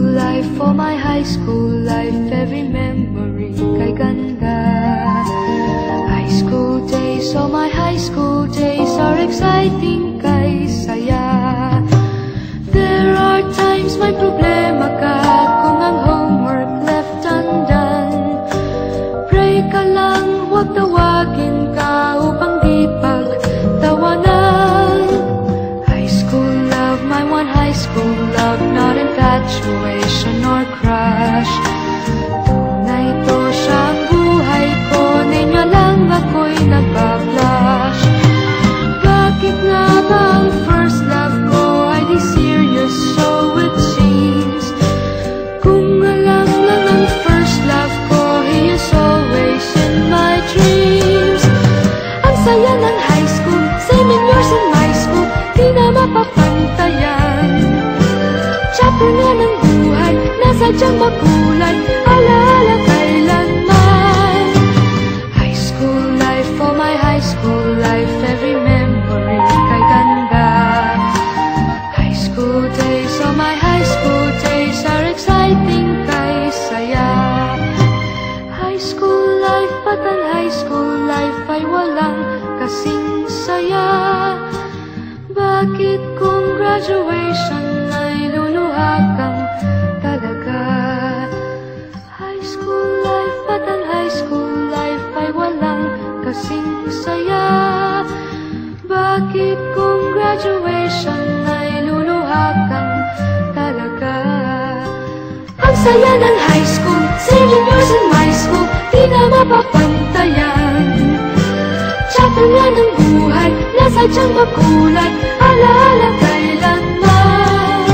school life, for my high school life, every memory kay ganda. High school days, oh my high school days are exciting kay saya. There are times may problema ka kung ang homework left undone. Pray ka lang, huwag tawagin ka upang di pagtawanan. High school love, my one high school love, not infatuation or crush. Tunay to siyang buhay ko, niya lang ako'y nagbablush. Bakit nga ba ang first love ko ay di serious, so it seems? Kung alam lang ang first love ko, he is always in my dreams. Ang saya ng high school, same in yours in my school, di na mapapantayan. Chapter nga ng buhay, nasadyang makulay, alaala kailanman. High school life, for my high school life, every memory kay ganda. High school days, oh my high school days are exciting kay saya. High school life, but ang high school life ay walang kasing saya. Bakit kung graduation ay luluha kang talaga? High school life, but ang high school life ay walang kasing saya. Bakit kung graduation ay luluha kang talaga? Ang saya ng high school, same years in my school, di na mapapantayan. Chapter nga ng buhay, nasadyang makulay, alaala kailanman.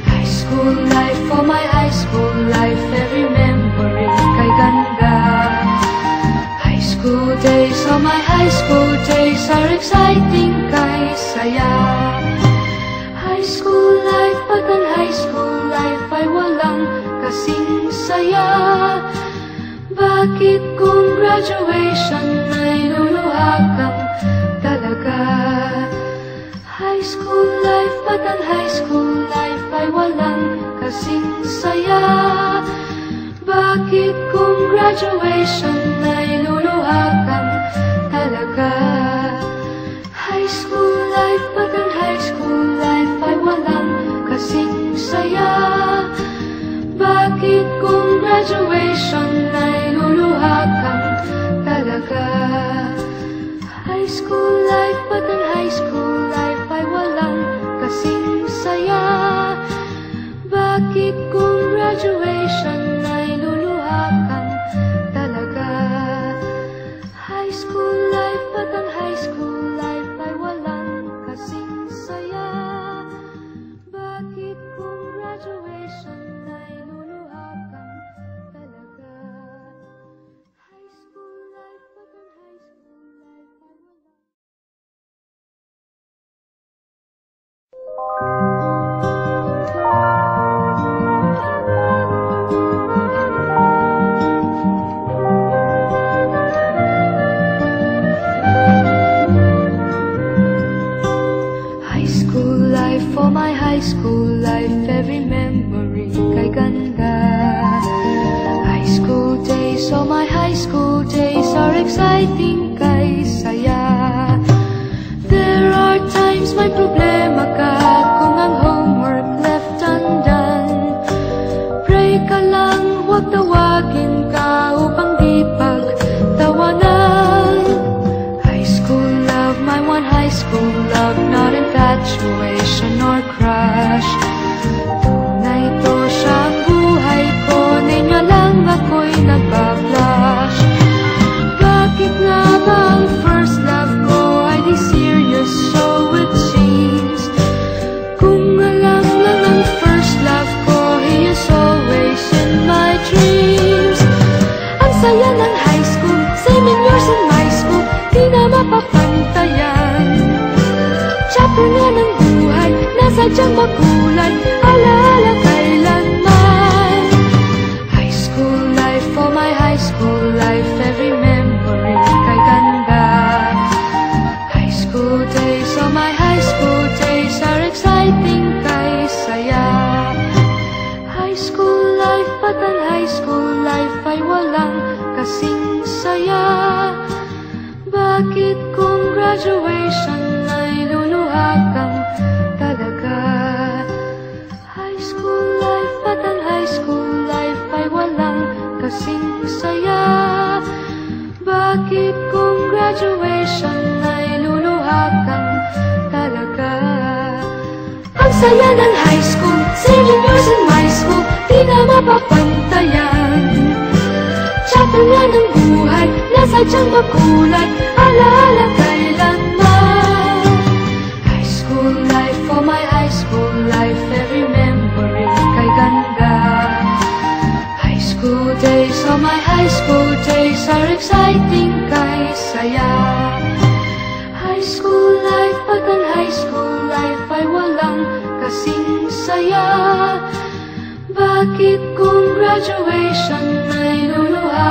High school life, for my high school life, every memory kay ganda. High school days, oh my high school days are exciting kay saya. High school life, but ang high school life ay walang kasing saya. Bakit kung graduation ay luluha kang talaga? High school life, but ang high school life ay walang kasing saya. Bakit kung graduation ay luluha kang talaga? High school life, but ang high school life ay walang kasing saya. Bakit kung graduation ay luluha kang talaga? High school life, but ang high school life ay walang kasing saya. Bakit kung graduation ay luluha kang talaga? High school life, but ang high school life ay walang kasing saya. Bakit kung graduation ay luluha kang talaga? High school life, but ang high school life ay walang... High school life, for my high school life, every memory kay ganda. High school days, oh my high school days are exciting kay saya. There are times may problema ka kung ang homework left undone. Pray ka lang, huwag tawagin ka upang di pagtawanan. High school love, my one high school love, not infatuation or crush. Tunay to siyang buhay ko, niya lang ako'y nagbablush. Bakit nga ba ang first love ko ay di serious, so it seems? Kung alam lang ang first love ko, he is always in my dreams. Ang saya ng high school, same in yours in my school, di na mapapantayan. Chapter nga ng buhay, nasadyang makulay, alaala kailanman. High school life, for my high school life, every memory kay ganda. High school days, oh my high school days are exciting kay saya. High at ang high school life ay walang kasing saya. Bakit kung graduation ay luluha kang talaga? High school life at ang high school life ay walang kasing saya. Bakit kung graduation ay luluha kang talaga? Ang saya ng high school, senior years in my school, di na mapapantayan. Chapter nga ng buhay, nasadyang makulay, alaala kailanman. High school life, oh my high school life, every memory kay ganda. High school days, oh my high school days, are exciting kay saya. High school life, at ang high school life ay walang kasing saya. Bakit kung graduation ay luluha